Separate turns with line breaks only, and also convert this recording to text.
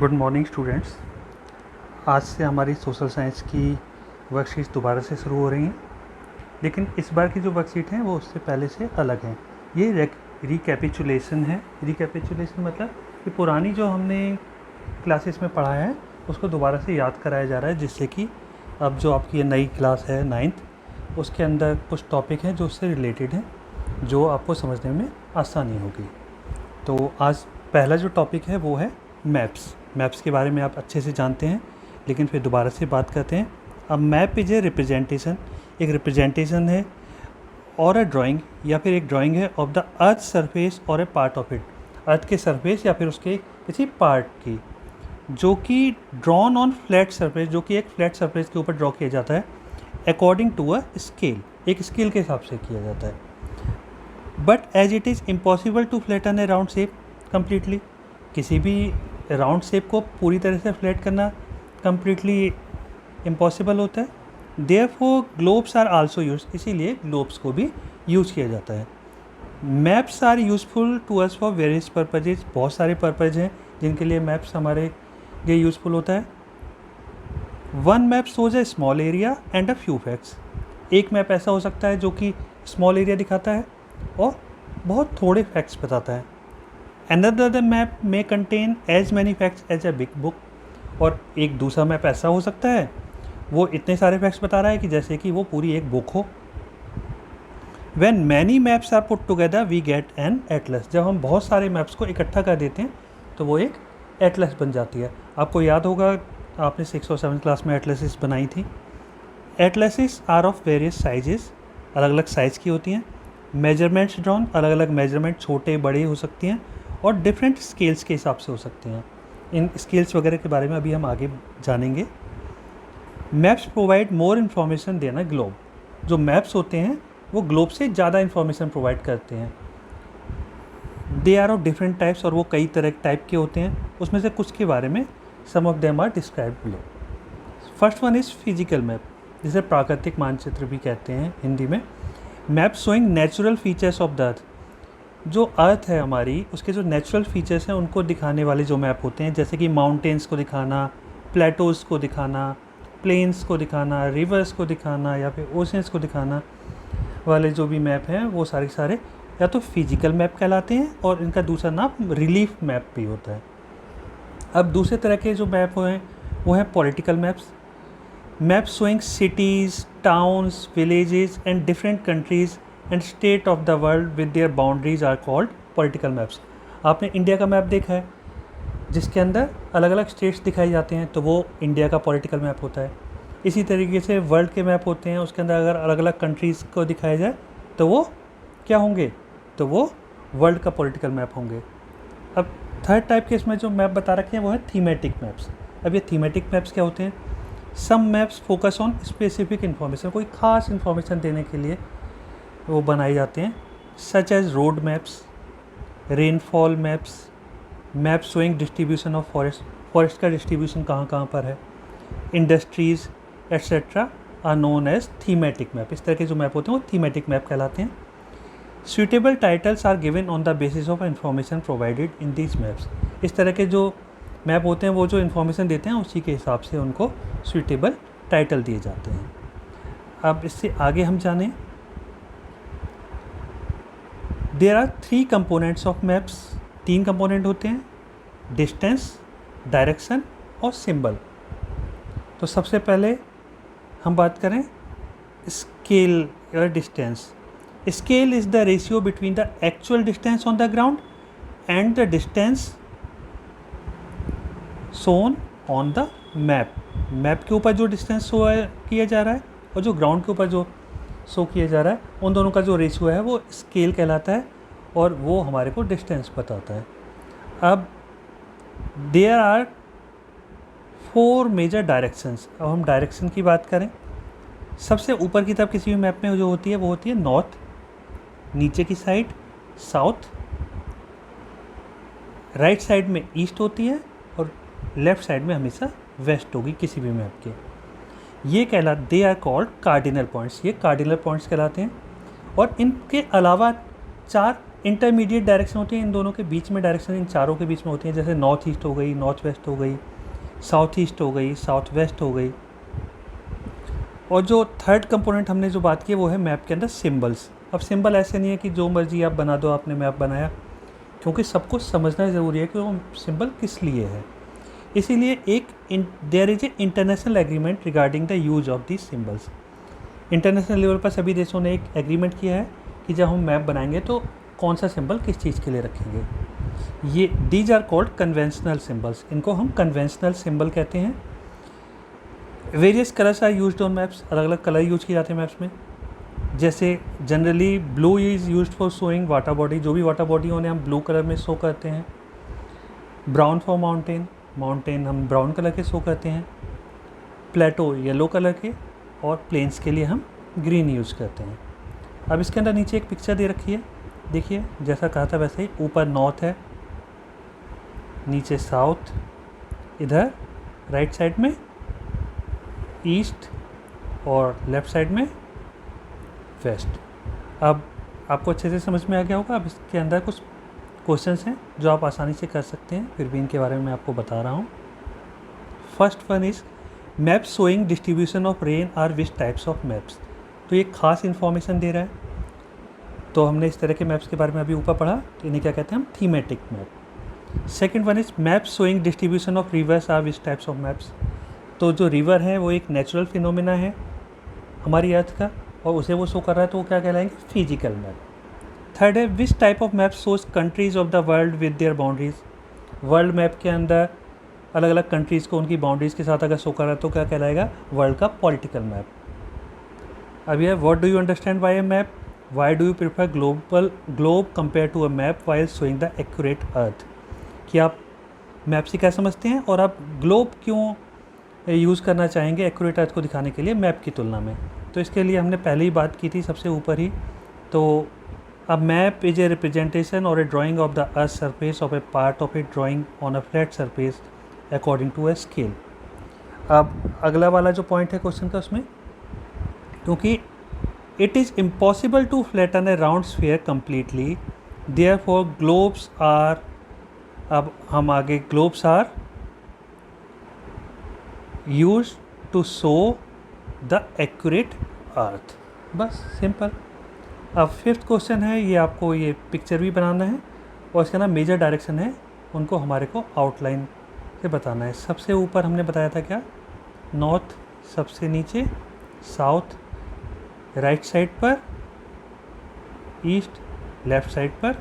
Good morning students. आज से हमारी सोशल साइंस की वर्कशीट्स दोबारा से शुरू हो रही हैं, लेकिन इस बार की जो वर्कशीट हैं वो उससे पहले से अलग हैं। ये रिकैपिचुलेशन है। रिकैपिचुलेशन मतलब कि पुरानी जो हमने क्लासेस में पढ़ा है उसको दोबारा से याद कराया जा रहा है, जिससे कि अब जो आपकी ये नई क्लास है 9th, उसके अंदर कुछ टॉपिक हैं जो उससे रिलेटेड हैं, जो आपको समझने में आसानी होगी। तो आज पहला जो टॉपिक है वो है मैप्स। मैप्स के बारे में आप अच्छे से जानते हैं, लेकिन फिर दोबारा से बात करते हैं। अब मैप इज ए रिप्रेजेंटेशन, एक रिप्रेजेंटेशन है और अ ड्राइंग या फिर एक ड्राइंग है ऑफ द अर्थ सरफेस और ए पार्ट ऑफ इट, अर्थ के सरफेस या फिर उसके किसी पार्ट की, जो कि ड्रॉन ऑन फ्लैट सरफेस, जो कि एक फ्लैट सरफेस के ऊपर ड्रॉ किया जाता है अकॉर्डिंग टू अ स्केल, एक स्केल के हिसाब से किया जाता है। But as it is impossible to flatten a round shape completely, किसी भी राउंड शेप को पूरी तरह से फ्लैट करना कम्प्लीटली इम्पॉसिबल होता है। Therefore globes are also use, इसीलिए ग्लोब्स को भी यूज़ किया जाता है। Maps are useful to us for various purposes, बहुत सारे पर्पज हैं जिनके लिए मैप्स हमारे लिए यूज़फुल होता है। One map shows A small area and a few facts, एक मैप ऐसा हो सकता है जो कि स्मॉल एरिया दिखाता है और बहुत थोड़े फैक्ट्स बताता है। Another map may contain as many facts as a big book, और एक दूसरा मैप ऐसा हो सकता है वो इतने सारे फैक्ट्स बता रहा है कि जैसे कि वो पूरी एक बुक हो। When many maps are put together we get an atlas, जब हम बहुत सारे मैप्स को इकट्ठा कर देते हैं तो वो एक एटलस बन जाती है। आपको याद होगा आपने 6 और 7 क्लास में एटलसेस बनाई थी। Atlases are of various sizes, अलग अलग साइज़ की होती हैं। मेजरमेंट्स ड्रॉन, अलग अलग मेजरमेंट छोटे बड़े हो सकती हैं और डिफरेंट स्केल्स के हिसाब से हो सकते हैं। इन स्केल्स वगैरह के बारे में अभी हम आगे जानेंगे। मैप्स प्रोवाइड मोर इन्फॉर्मेशन देना ग्लोब, जो मैप्स होते हैं वो ग्लोब से ज़्यादा इन्फॉर्मेशन प्रोवाइड करते हैं। They are of different types, और वो कई तरह टाइप के होते हैं, उसमें से कुछ के बारे में some of them are describe below. First one is physical map, जिसे प्राकृतिक मानचित्र भी कहते हैं हिंदी में। Map showing natural features of the earth, जो अर्थ है हमारी उसके जो नेचुरल फीचर्स हैं उनको दिखाने वाले जो मैप होते हैं, जैसे कि माउंटेन्स को दिखाना, प्लेटोज़ को दिखाना, प्लेन्स को दिखाना, रिवर्स को दिखाना या फिर ओशंस को दिखाना वाले जो भी मैप हैं वो सारे सारे या तो फिजिकल मैप कहलाते हैं और इनका दूसरा नाम रिलीफ मैप भी होता है। अब दूसरे तरह के जो मैप हैं वो हैं political maps. Maps showing cities, towns, villages and different countries and state of the world with their boundaries are called political maps. आपने इंडिया का मैप देखा है जिसके अंदर अलग अलग स्टेट्स दिखाई जाते हैं, तो वो इंडिया का पॉलिटिकल मैप होता है। इसी तरीके से वर्ल्ड के मैप होते हैं, उसके अंदर अगर अलग अलग कंट्रीज़ को दिखाया जाए तो वो क्या होंगे, तो वो वर्ल्ड का पॉलिटिकल मैप होंगे। अब थर्ड टाइप के इसमें जो मैप बता रखे हैं वो है थीमेटिक मैप्स। अब ये थीमेटिक मैप्स क्या होते हैं? Some maps focus on specific information, कोई ख़ास इन्फॉर्मेशन देने के लिए वो बनाए जाते हैं, such as road maps, rainfall maps, maps showing distribution of forest, forest का डिस्ट्रीब्यूशन कहाँ कहाँ पर है, industries etcetera are known as thematic map. इस तरह के जो मैप होते हैं वो थीमेटिक मैप कहलाते हैं। Suitable titles are given on the basis of information provided in these maps. इस तरह के जो मैप होते हैं वो जो इन्फॉर्मेशन देते हैं उसी के हिसाब से उनको सुइटेबल टाइटल दिए जाते हैं। अब इससे आगे हम जानें, there are 3 components of maps, 3 component होते हैं, डिस्टेंस, डायरेक्शन और सिंबल। तो सबसे पहले हम बात करें स्केल या distance. Scale is the ratio between the actual distance on the ground and the distance shown on the map. Map के ऊपर जो डिस्टेंस शो किया जा रहा है और जो ग्राउंड के ऊपर जो शो किया जा रहा है, उन दोनों का जो रेशियो है वो स्केल कहलाता है और वो हमारे को डिस्टेंस बताता है। अब देयर आर 4 मेजर डायरेक्शंस। अब हम डायरेक्शन की बात करें, सबसे ऊपर की तरफ किसी भी मैप में जो होती है वो होती है नॉर्थ, नीचे की साइड साउथ, राइट साइड में ईस्ट होती है और लेफ़्ट साइड में हमेशा वेस्ट होगी किसी भी मैप के। ये they are called cardinal points, ये कार्डिनल पॉइंट्स कहलाते हैं। और इनके अलावा 4 इंटरमीडिएट डायरेक्शन होती है इन दोनों के बीच में, डायरेक्शन इन चारों के बीच में होती है, जैसे नॉर्थ ईस्ट हो गई, नॉर्थ वेस्ट हो गई, साउथ ईस्ट हो गई, साउथ वेस्ट हो गई। और जो थर्ड कंपोनेंट हमने जो बात की वो है मैप के अंदर सिंबल्स। अब सिंबल ऐसे नहीं है कि जो मर्जी आप बना दो, आपने मैप बनाया, क्योंकि सबको समझना ज़रूरी है कि वो सिंबल किस लिए है। इसीलिए एक there is a international agreement regarding the use of these symbols. International level पर सभी देशों ने एक एग्रीमेंट किया है कि जब हम मैप बनाएंगे तो कौन सा सिंबल किस चीज़ के लिए रखेंगे। ये these are called conventional symbols, इनको हम कन्वेंशनल सिंबल कहते हैं। Various colours are used on maps, अलग अलग कलर यूज किए जाते हैं मैप्स में। जैसे generally blue is used for showing water body, जो भी वाटर बॉडी होने हम ब्लू कलर में शो करते हैं। ब्राउन फॉर माउंटेन, माउंटेन हम ब्राउन कलर के शो करते हैं। प्लेटो येलो कलर के, और प्लेन्स के लिए हम ग्रीन यूज़ करते हैं। अब इसके अंदर नीचे एक पिक्चर दे रखी है, देखिए जैसा कहा था वैसे ही, ऊपर नॉर्थ है, नीचे साउथ, इधर राइट साइड में ईस्ट और लेफ़्ट साइड में वेस्ट। अब आपको अच्छे से समझ में आ गया होगा। अब इसके अंदर कुछ क्वेश्चंस हैं जो आप आसानी से कर सकते हैं, फिर भी इनके बारे में मैं आपको बता रहा हूँ। First one is map showing distribution of rain are which types of maps. तो ये खास इन्फॉर्मेशन दे रहा है। तो हमने इस तरह के मैप्स के बारे में अभी ऊपर पढ़ा, तो इन्हें क्या कहते हैं हम, thematic map. Second one is map showing distribution of rivers are which types of maps. तो जो रिवर है वो एक नेचुरल फिनोमिना है हमारी अर्थ का, और उसे वो शो कर रहा है, तो वो क्या कहलाएंगे, फिजिकल मैप। थर्ड है which type of map shows countries of the world with their boundaries. World map के अंदर अलग अलग कंट्रीज़ को उनकी बाउंड्रीज़ के साथ अगर शो कर रहा है तो क्या कहलाएगा, वर्ल्ड का पॉलिटिकल मैप। अब यह what do you understand by a map, why do you prefer globe compare to a map while showing the accurate earth. कि आप मैप से क्या समझते हैं और आप ग्लोब क्यों यूज़ करना चाहेंगे एक्यूरेट अर्थ को दिखाने के लिए मैप की तुलना में। तो इसके लिए हमने पहले ही बात की थी सबसे ऊपर ही। तो a map is a representation और a drawing of the earth surface of a part of a drawing on a flat surface according to a scale. अब अगला वाला जो पॉइंट है क्वेश्चन का, उसमें क्योंकि it is impossible to flatten a round sphere completely, therefore globes are, अब हम आगे, globes are used to show the accurate earth. बस सिंपल। अब फिफ्थ क्वेश्चन है, ये आपको ये पिक्चर भी बनाना है और इसका ना मेजर डायरेक्शन है, उनको हमारे को आउटलाइन से बताना है। सबसे ऊपर हमने बताया था क्या, नॉर्थ, सबसे नीचे साउथ, राइट साइड पर ईस्ट, लेफ़्ट साइड पर